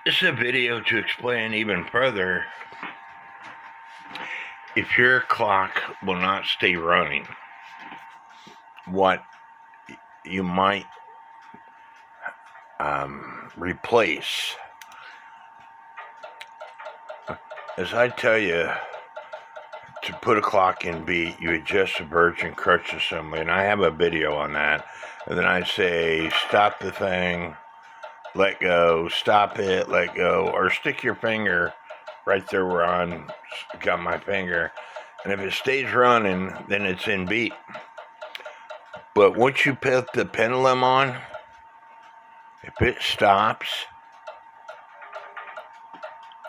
This is a video to explain even further if your clock will not stay running, what you might replace. As I tell you, to put a clock in beat, you adjust the virgin crutch assembly, and I have a video on that. And then I say, stop the thing, let go, stop it, let go, or stick your finger right there where I got my finger. And if it stays running, then it's in beat. But once you put the pendulum on, if it stops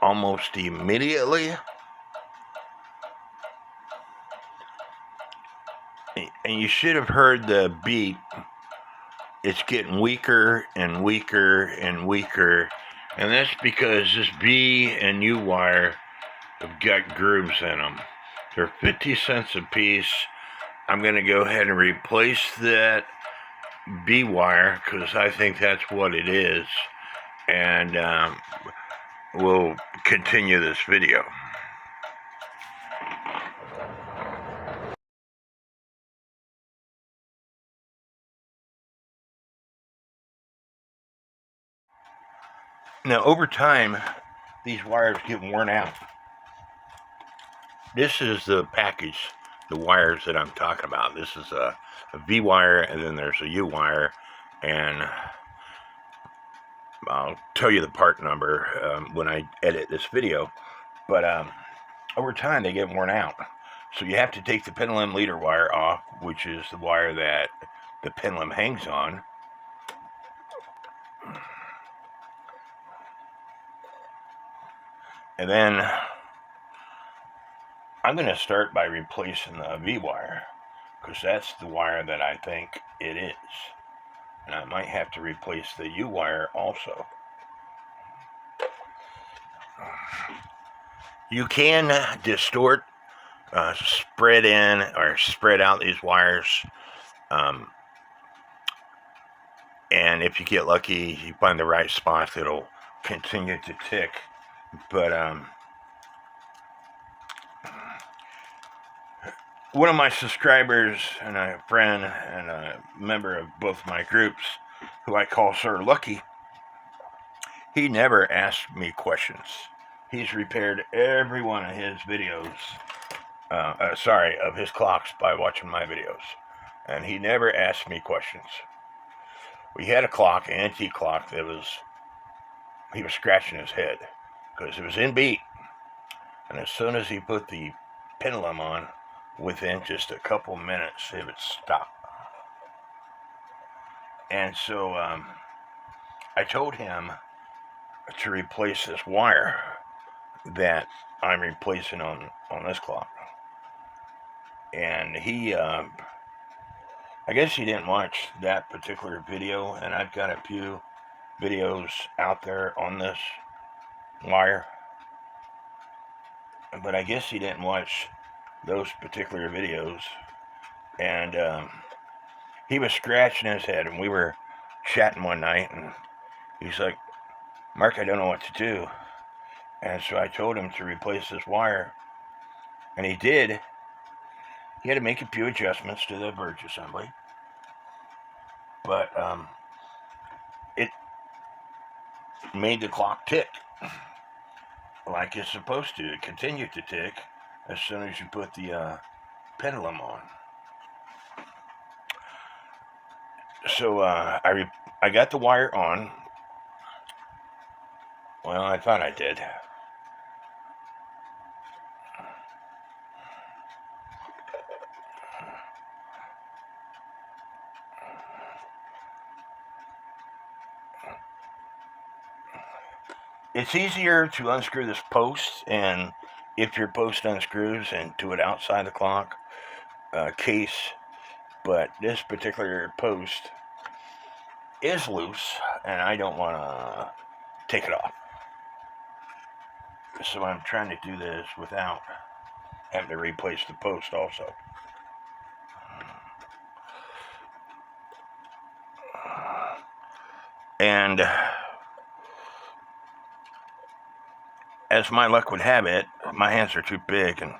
almost immediately, and you should have heard the beat, it's getting weaker and weaker and weaker. And that's because this B and U wire have got grooves in them. They're 50 cents a piece. I'm going to go ahead and replace that B wire because I think that's what it is. And we'll continue this video. Now, over time, these wires get worn out. This is the package, the wires that I'm talking about. This is a V wire, and then there's a U wire, and I'll tell you the part number when I edit this video. But over time, they get worn out. So you have to take the pendulum leader wire off, which is the wire that the pendulum hangs on. And then I'm going to start by replacing the V wire, because that's the wire that I think it is. And I might have to replace the U wire also. You can distort, spread in or spread out these wires. And if you get lucky, you find the right spot, it'll continue to tick. But one of my subscribers and a friend and a member of both my groups, who I call Sir Lucky, he never asked me questions. He's repaired every one of his videos, of his clocks by watching my videos. And he never asked me questions. We had a clock, an antique clock, he was scratching his head because it was in beat. And as soon as he put the pendulum on, within just a couple minutes, it would stop. And so I told him to replace this wire that I'm replacing on this clock. And he, I guess he didn't watch that particular video, and I've got a few videos out there on this wire. But I guess he didn't watch those particular videos. And he was scratching his head, and we were chatting one night, and he's like, Mark, I don't know what to do. And so I told him to replace this wire, and he did. He had to make a few adjustments to the verge assembly, but it made the clock tick like it's supposed to. It continued to tick as soon as you put the pendulum on. So I got the wire on. Well, I thought I did. It's easier to unscrew this post, and if your post unscrews, and do it outside the clock case, but this particular post is loose, and I don't want to take it off. So I'm trying to do this without having to replace the post also. And as my luck would have it, my hands are too big and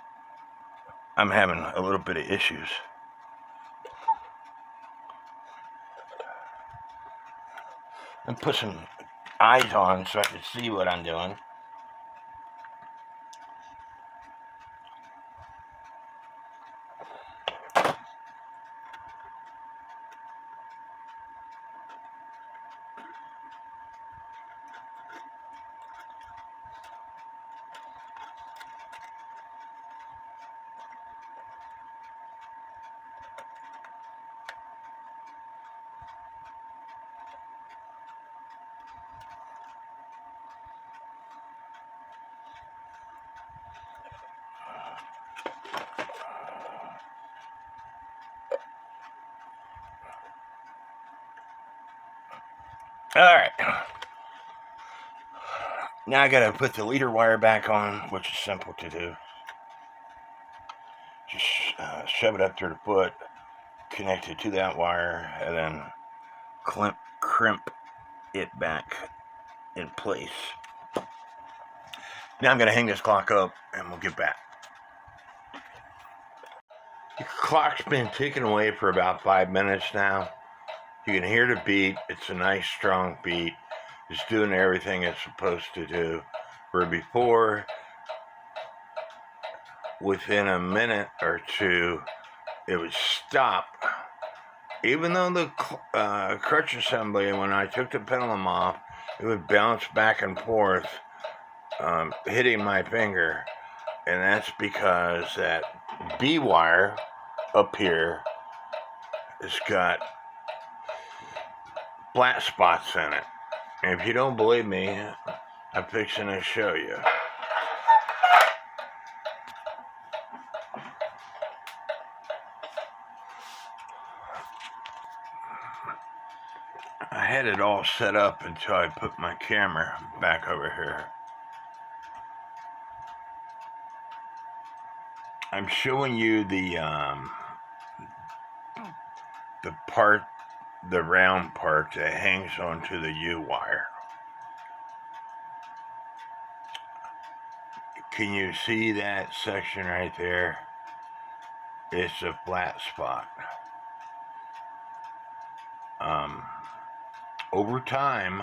I'm having a little bit of issues. And put some eyes on so I can see what I'm doing. Alright. Now I gotta put the leader wire back on, which is simple to do. Just shove it up through the foot, connect it to that wire, and then crimp it back in place. Now I'm gonna hang this clock up and we'll get back. The clock's been ticking away for about 5 minutes now. You can hear the beat. It's a nice strong beat. It's doing everything it's supposed to do. Where before, within a minute or two, it would stop. Even though the crutch assembly, when I took the pendulum off, it would bounce back and forth, hitting my finger. And that's because that B wire up here has got flat spots in it. And if you don't believe me, I'm fixing to show you. I had it all set up until I put my camera back over here. I'm showing you the part, the round part that hangs onto the U wire. Can you see that section right there? It's a flat spot. Over time,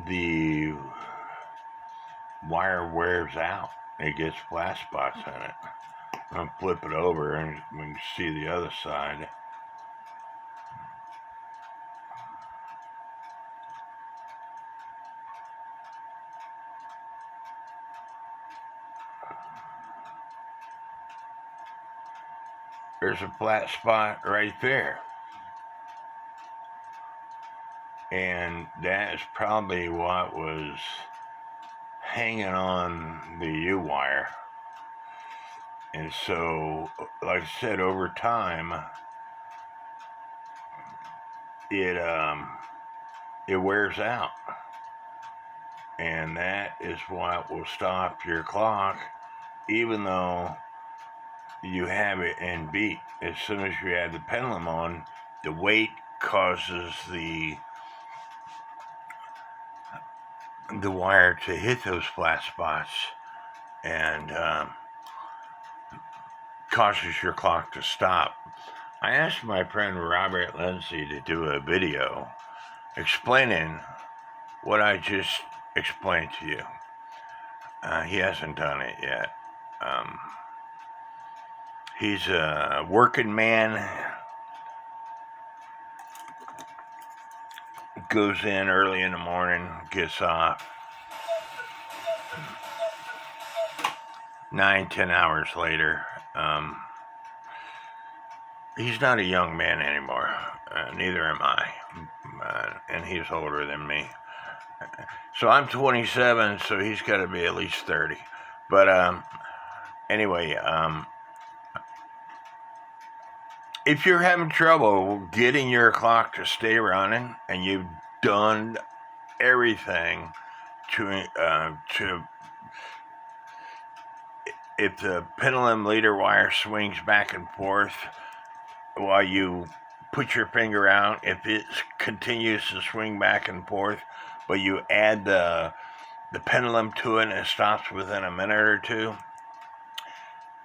the wire wears out. It gets flat spots in it. I'll flip it over and we can see the other side. There's a flat spot right there. And that is probably what was hanging on the U wire. And so, like I said, over time, it wears out. And that is what will stop your clock, even though you have it in beat. As soon as you add the pendulum on, the weight causes the wire to hit those flat spots and causes your clock to stop. I asked my friend Robert Lindsay to do a video explaining what I just explained to you. He hasn't done it yet. He's a working man. Goes in early in the morning, gets off 9-10 hours later. He's not a young man anymore. Neither am I. And he's older than me. So I'm 27, so he's got to be at least 30. But anyway, if you're having trouble getting your clock to stay running and you've done everything to if the pendulum leader wire swings back and forth while you put your finger out, if it continues to swing back and forth, but you add the the pendulum to it and it stops within a minute or two,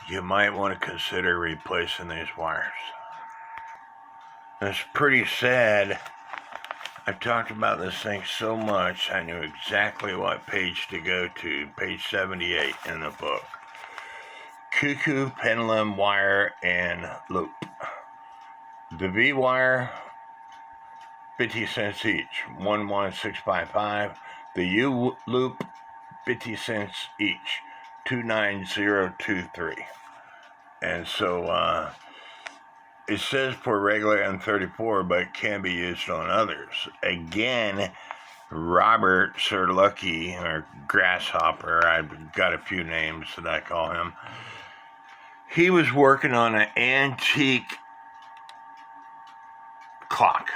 you might want to consider replacing these wires. It's pretty sad. I've talked about this thing so much, I knew exactly what page to go to, page 78 in the book. Cuckoo, pendulum, wire, and loop. The V wire, 50 cents each, 11655. The U loop, 50 cents each, 29023. And so it says for regular M34, but it can be used on others. Again, Robert Sir Lucky, or Grasshopper, I've got a few names that I call him. He was working on an antique clock.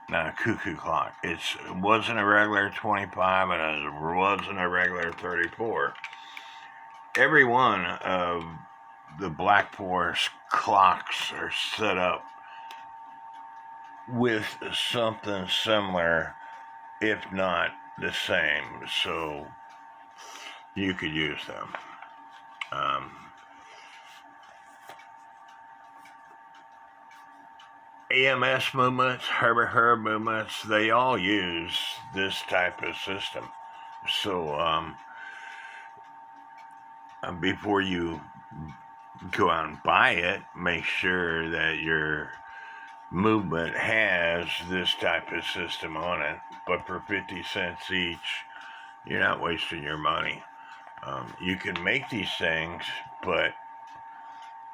Not a cuckoo clock. It wasn't a regular 25 and it wasn't a regular 34. Every one of the Black Forest clocks are set up with something similar, if not the same, so you could use them. AMS movements, Herbert movements, they all use this type of system. So before you go out and buy it, make sure that your movement has this type of system on it. But for 50 cents each, you're not wasting your money. You can make these things, but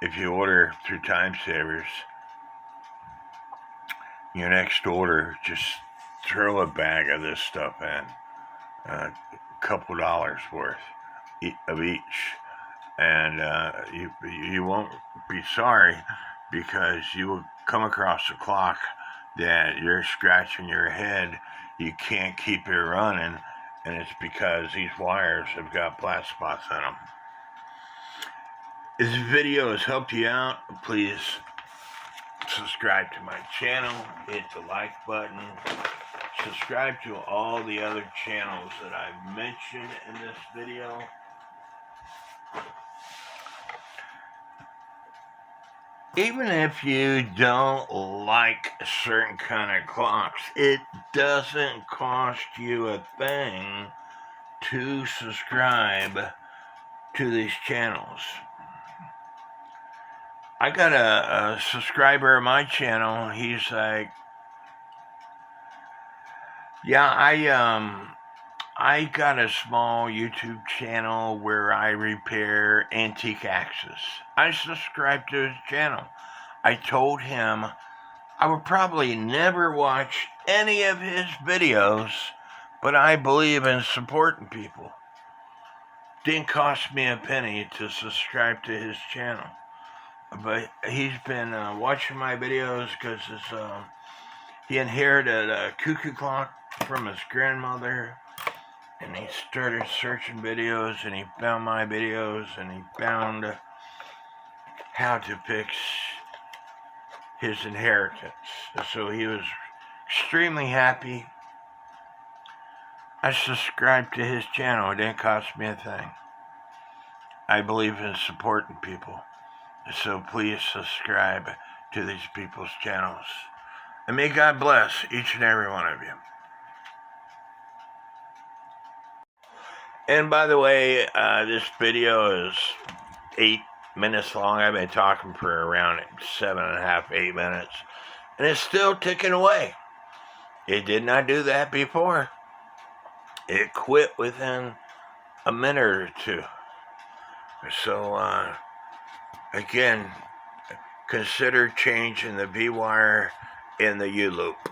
if you order through Time Savers, your next order, just throw a bag of this stuff in, a couple dollars worth of each, and you won't be sorry, because you will come across a clock that you're scratching your head, you can't keep it running, and it's because these wires have got flat spots in them. If this video has helped you out, please subscribe to my channel, hit the like button, subscribe to all the other channels that I've mentioned in this video. Even if you don't like certain kind of clocks, it doesn't cost you a thing to subscribe to these channels. I got a subscriber of my channel. He's like, yeah, I got a small YouTube channel where I repair antique axes. I subscribed to his channel. I told him I would probably never watch any of his videos, but I believe in supporting people. Didn't cost me a penny to subscribe to his channel. But he's been watching my videos because he inherited a cuckoo clock from his grandmother, and he started searching videos, and he found my videos, and he found how to fix his inheritance. So he was extremely happy. I subscribed to his channel. It didn't cost me a thing. I believe in supporting people. So please subscribe to these people's channels. And may God bless each and every one of you. And by the way, this video is 8 minutes long. I've been talking for around 7.5, 8 minutes. And it's still ticking away. It did not do that before. It quit within a minute or two. So, again, consider changing the V-wire in the U-loop.